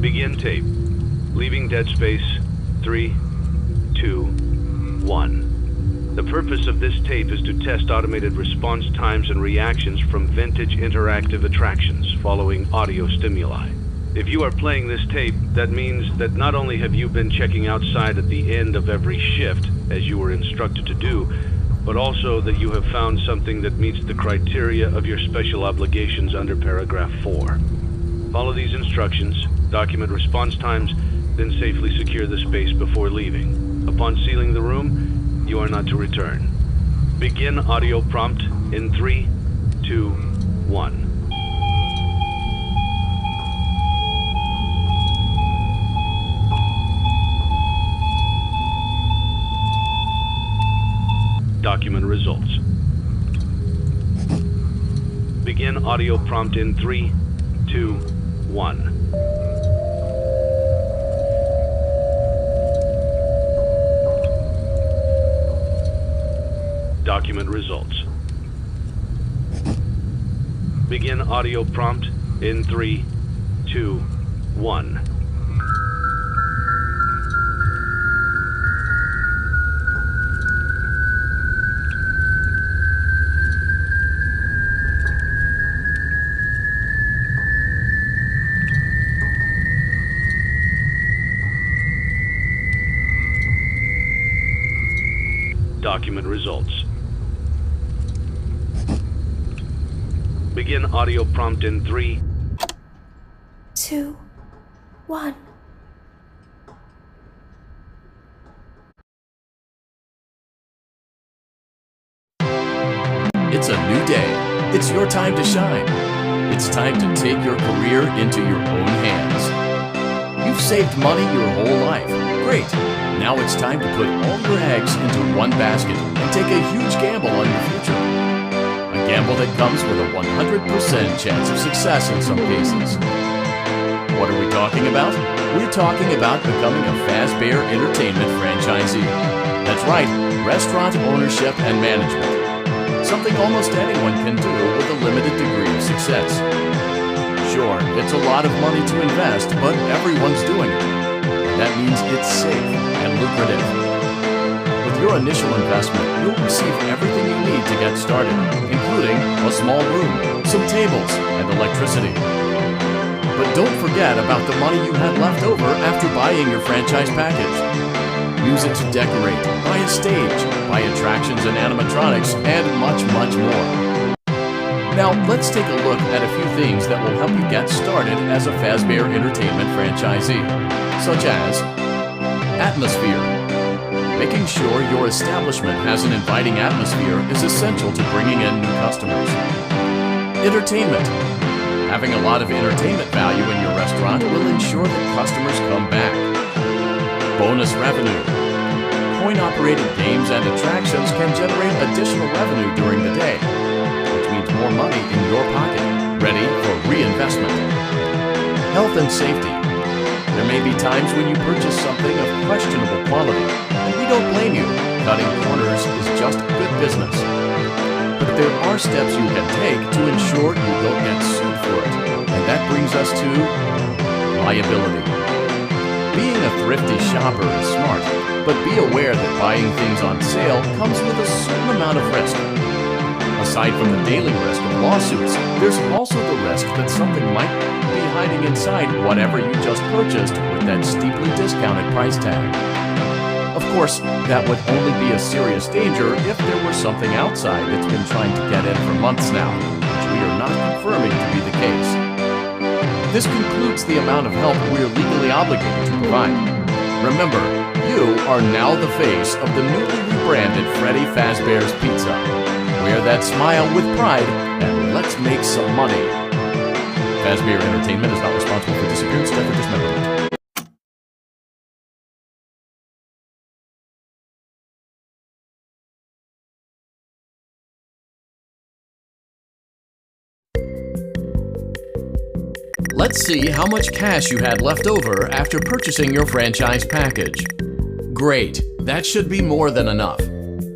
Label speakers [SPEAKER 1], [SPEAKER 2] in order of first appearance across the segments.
[SPEAKER 1] Begin tape. Leaving dead space. 3, 2, 1. The purpose of this tape is to test automated response times and reactions from vintage interactive attractions following audio stimuli. If you are playing this tape, that means that not only have you been checking outside at the end of every shift, as you were instructed to do, but also that you have found something that meets the criteria of your special obligations under paragraph 4. Follow these instructions, document response times, then safely secure the space before leaving. Upon sealing the room, you are not to return. Begin audio prompt in 3, 2, 1. Document results. Begin audio prompt in 3, 2, 1. Document results. Begin audio prompt in 3, 2, 1. Document results. Begin audio prompt in 3,
[SPEAKER 2] 2, 1.
[SPEAKER 3] It's a new day. It's your time to shine. It's time to take your career into your own hands. You've saved money your whole life. Great. Now it's time to put all your eggs into one basket and take a huge gamble on your future. A gamble that comes with a 100% chance of success in some cases. What are we talking about? We're talking about becoming a Fazbear Entertainment franchisee. That's right, restaurant ownership and management. Something almost anyone can do with a limited degree of success. Sure, it's a lot of money to invest, but everyone's doing it. That means it's safe and lucrative. With your initial investment, you'll receive everything you need to get started, including a small room, some tables, and electricity. But don't forget about the money you had left over after buying your franchise package. Use it to decorate, buy a stage, buy attractions and animatronics, and much, much more. Now, let's take a look at a few things that will help you get started as a Fazbear Entertainment franchisee, such as atmosphere. Making sure your establishment has an inviting atmosphere is essential to bringing in new customers. Entertainment. Having a lot of entertainment value in your restaurant will ensure that customers come back. Bonus revenue. Coin-operated games and attractions can generate additional revenue during the day, which means more money in your pocket. ready for reinvestment. Health and safety. There may be times when you purchase something of questionable quality, and we don't blame you. Cutting corners is just good business. But there are steps you can take to ensure you don't get sued for it. And that brings us to liability. Being a thrifty shopper is smart, but be aware that buying things on sale comes with a certain amount of risk. Aside from the daily risk of lawsuits, there's also the risk that something might be hiding inside whatever you just purchased with that steeply discounted price tag. Of course, that would only be a serious danger if there were something outside that's been trying to get in for months now, which we are not confirming to be the case. This concludes the amount of help we are legally obligated to provide. Remember, you are now the face of the newly rebranded Freddy Fazbear's Pizza. Wear that smile with pride and let's make some money. Fazbear Entertainment is not responsible for disappearance, death, or dismemberment. Let's see how much cash you had left over after purchasing your franchise package. Great, that should be more than enough.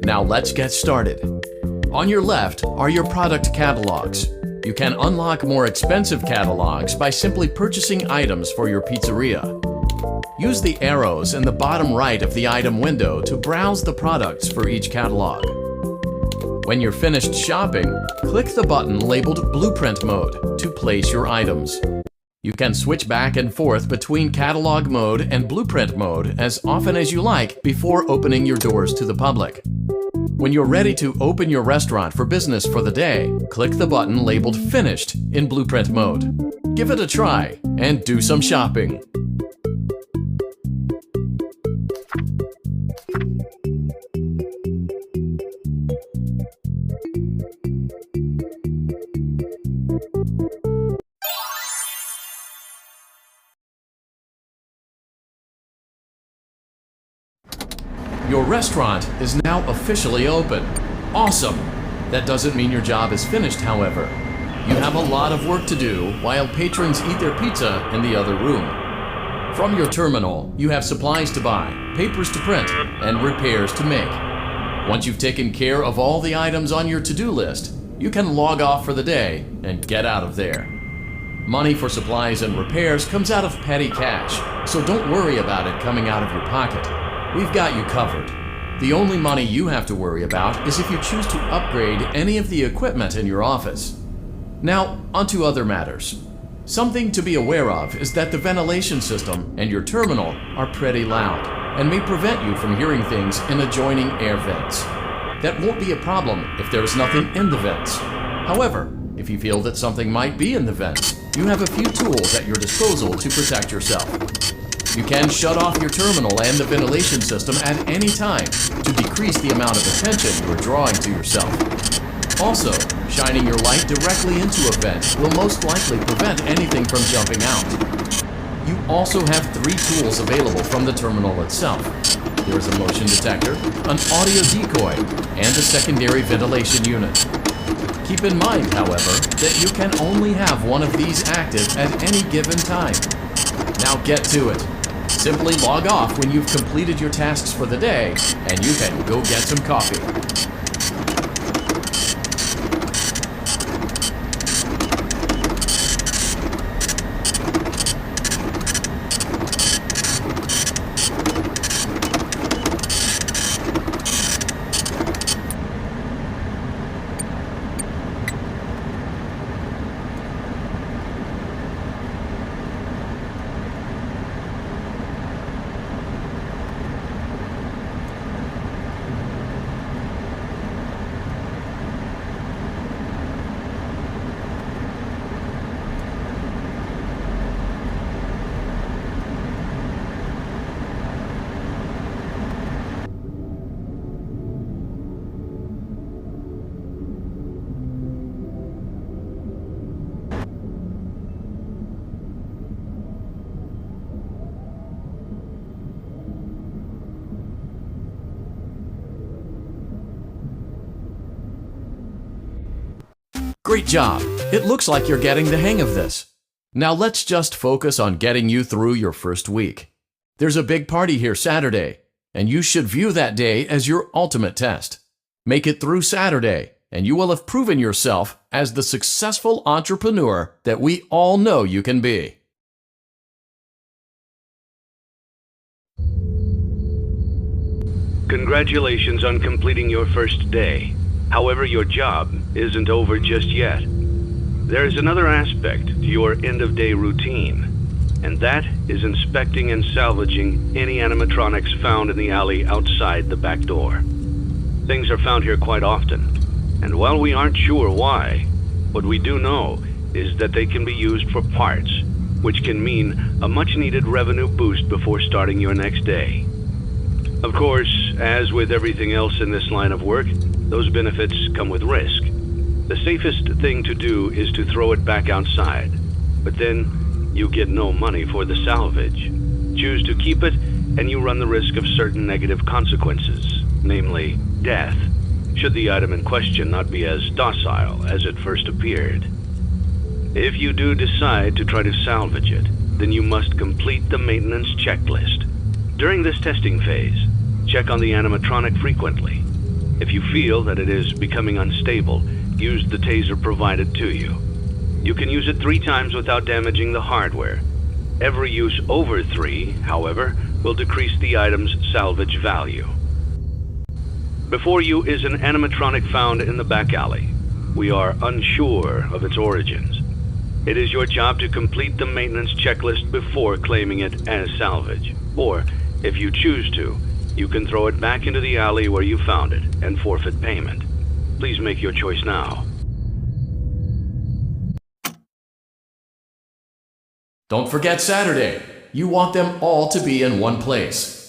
[SPEAKER 3] Now let's get started. On your left are your product catalogs. You can unlock more expensive catalogs by simply purchasing items for your pizzeria. Use the arrows in the bottom right of the item window to browse the products for each catalog. When you're finished shopping, click the button labeled Blueprint Mode to place your items. You can switch back and forth between Catalog Mode and Blueprint Mode as often as you like before opening your doors to the public. When you're ready to open your restaurant for business for the day, click the button labeled Finished in Blueprint Mode. Give it a try and do some shopping. Your restaurant is now officially open. Awesome! That doesn't mean your job is finished, however. You have a lot of work to do while patrons eat their pizza in the other room. From your terminal, you have supplies to buy, papers to print, and repairs to make. Once you've taken care of all the items on your to-do list, you can log off for the day and get out of there. Money for supplies and repairs comes out of petty cash, so don't worry about it coming out of your pocket. We've got you covered. The only money you have to worry about is if you choose to upgrade any of the equipment in your office. Now, onto other matters. Something to be aware of is that the ventilation system and your terminal are pretty loud and may prevent you from hearing things in adjoining air vents. That won't be a problem if there is nothing in the vents. However, if you feel that something might be in the vents, you have a few tools at your disposal to protect yourself. You can shut off your terminal and the ventilation system at any time to decrease the amount of attention you are drawing to yourself. Also, shining your light directly into a vent will most likely prevent anything from jumping out. You also have 3 tools available from the terminal itself. There is a motion detector, an audio decoy, and a secondary ventilation unit. Keep in mind, however, that you can only have one of these active at any given time. Now get to it. Simply log off when you've completed your tasks for the day, and you can go get some coffee. Great job! It looks like you're getting the hang of this. Now let's just focus on getting you through your first week. There's a big party here Saturday, and you should view that day as your ultimate test. Make it through Saturday, and you will have proven yourself as the successful entrepreneur that we all know you can be.
[SPEAKER 1] Congratulations on completing your first day. However, your job isn't over just yet. There is another aspect to your end-of-day routine, and that is inspecting and salvaging any animatronics found in the alley outside the back door. Things are found here quite often, and while we aren't sure why, what we do know is that they can be used for parts, which can mean a much-needed revenue boost before starting your next day. Of course, as with everything else in this line of work, those benefits come with risk. The safest thing to do is to throw it back outside, but then you get no money for the salvage. Choose to keep it, and you run the risk of certain negative consequences, namely death, should the item in question not be as docile as it first appeared. If you do decide to try to salvage it, then you must complete the maintenance checklist. During this testing phase, check on the animatronic frequently. If you feel that it is becoming unstable, use the taser provided to you. You can use it 3 times without damaging the hardware. Every use over 3, however, will decrease the item's salvage value. Before you is an animatronic found in the back alley. We are unsure of its origins. It is your job to complete the maintenance checklist before claiming it as salvage. Or, if you choose to, you can throw it back into the alley where you found it and forfeit payment. Please make your choice now.
[SPEAKER 3] Don't forget Saturday. You want them all to be in one place.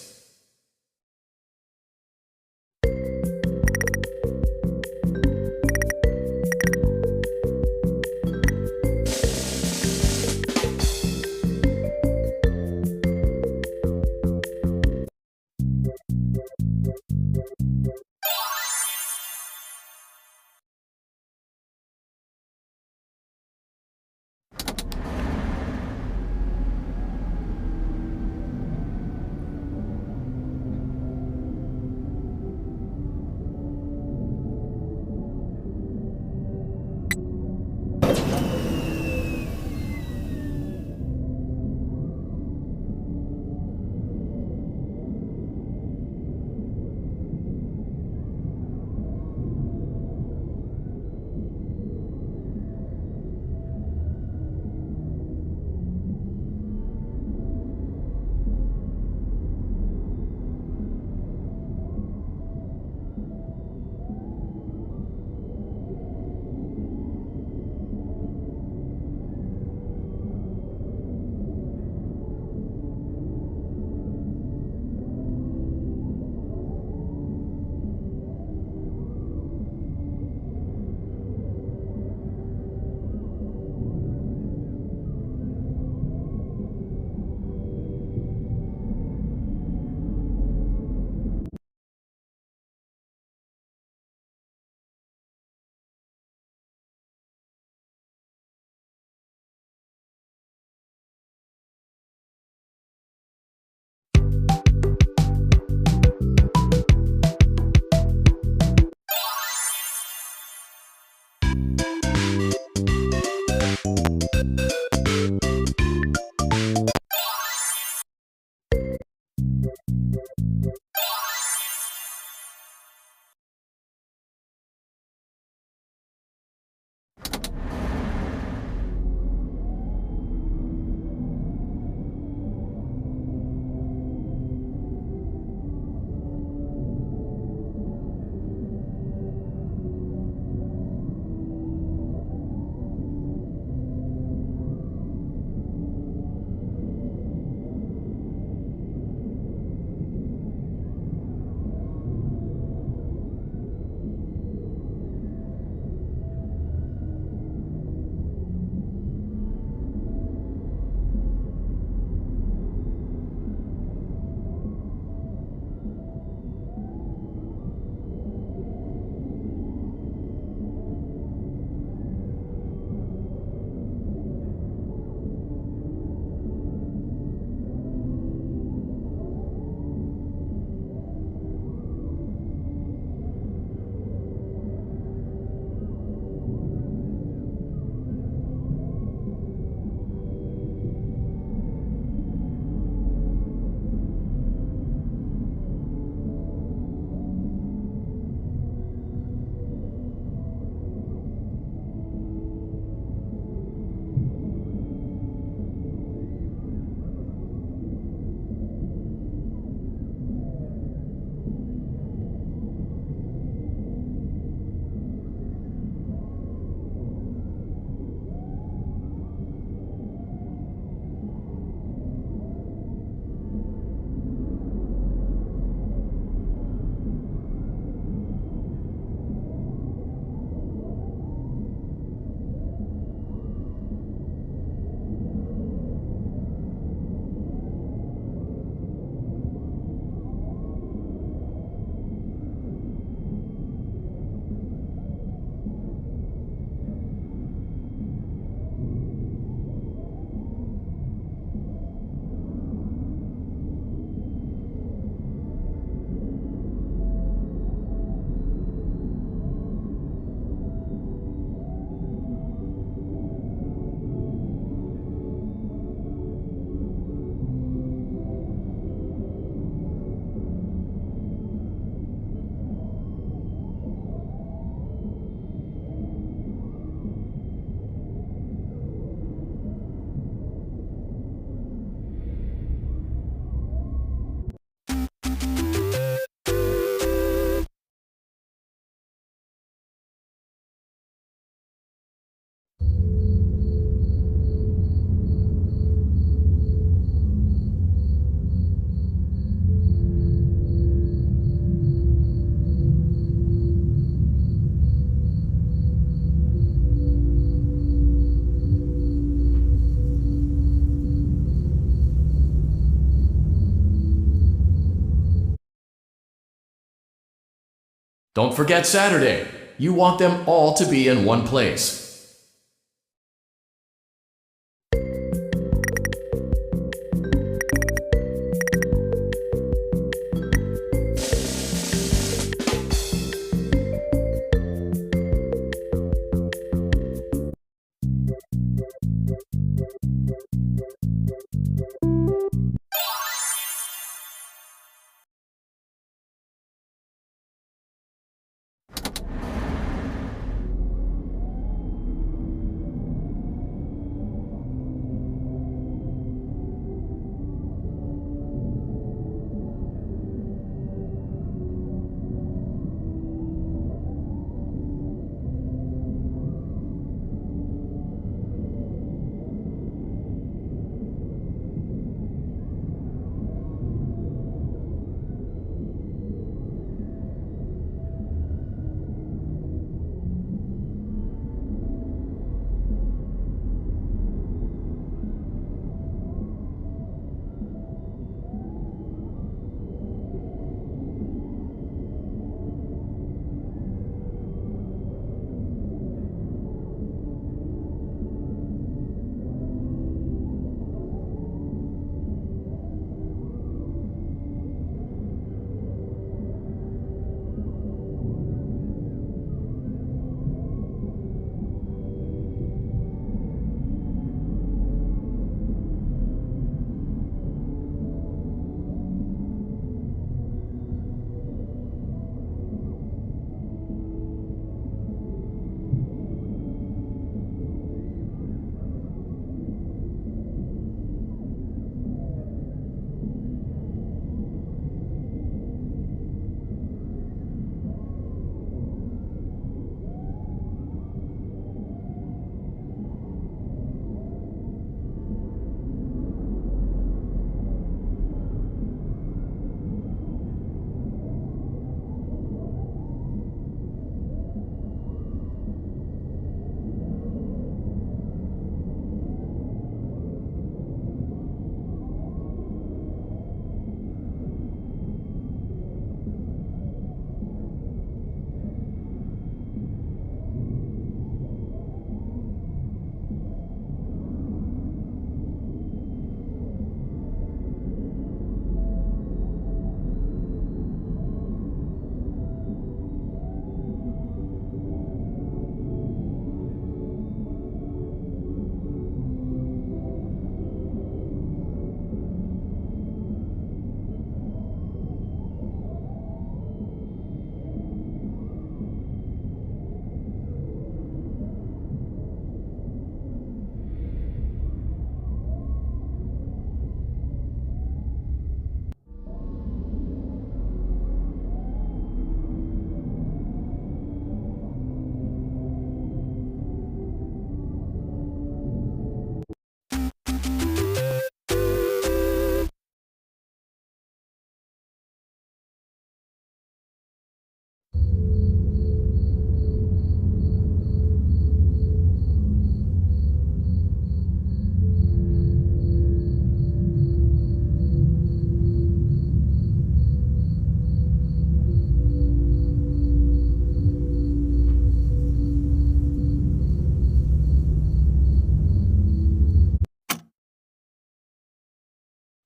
[SPEAKER 3] Don't forget Saturday. You want them all to be in one place.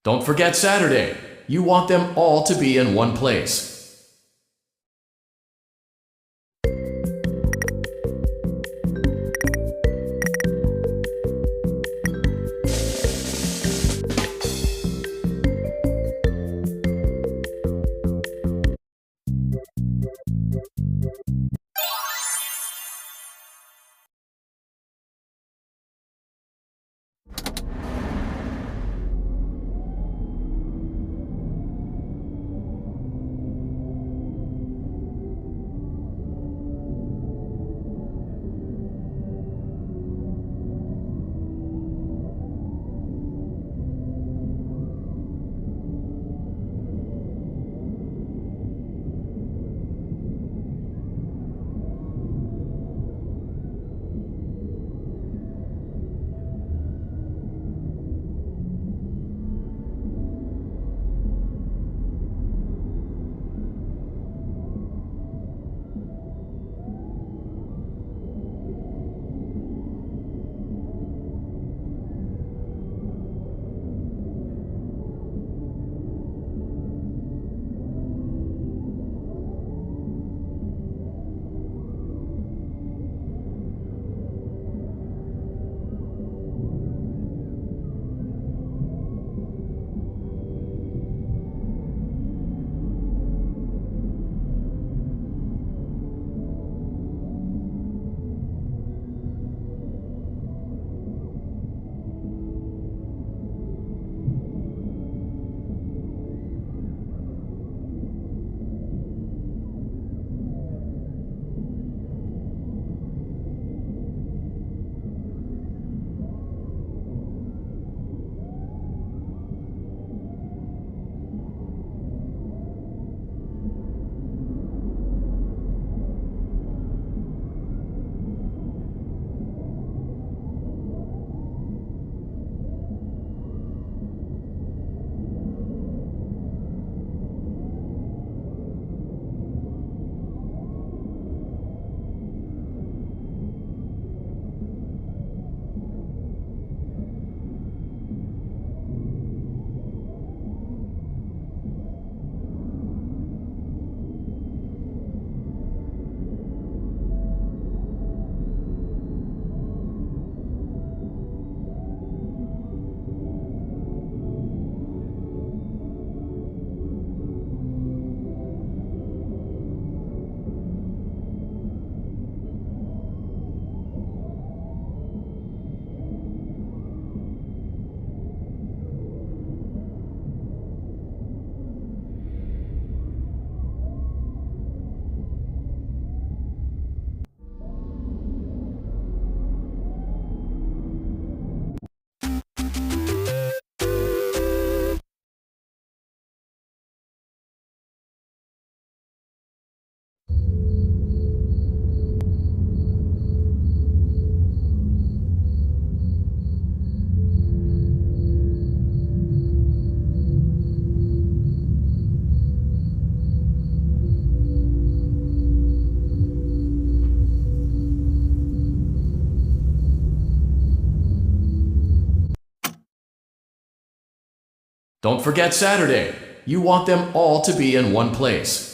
[SPEAKER 3] Don't forget Saturday. You want them all to be in one place. Don't forget Saturday. You want them all to be in one place.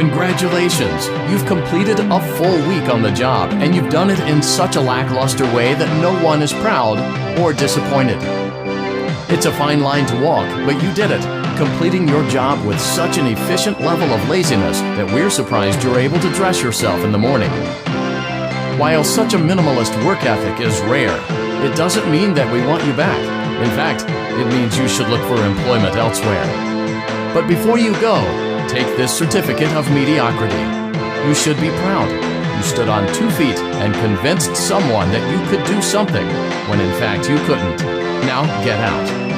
[SPEAKER 3] Congratulations! You've completed a full week on the job, and you've done it in such a lackluster way that no one is proud or disappointed. It's a fine line to walk, but you did it, completing your job with such an efficient level of laziness that we're surprised you're able to dress yourself in the morning. While such a minimalist work ethic is rare, it doesn't mean that we want you back. In fact, it means you should look for employment elsewhere. But before you go, take this certificate of mediocrity. You should be proud. You stood on 2 feet and convinced someone that you could do something when in fact you couldn't. Now get out.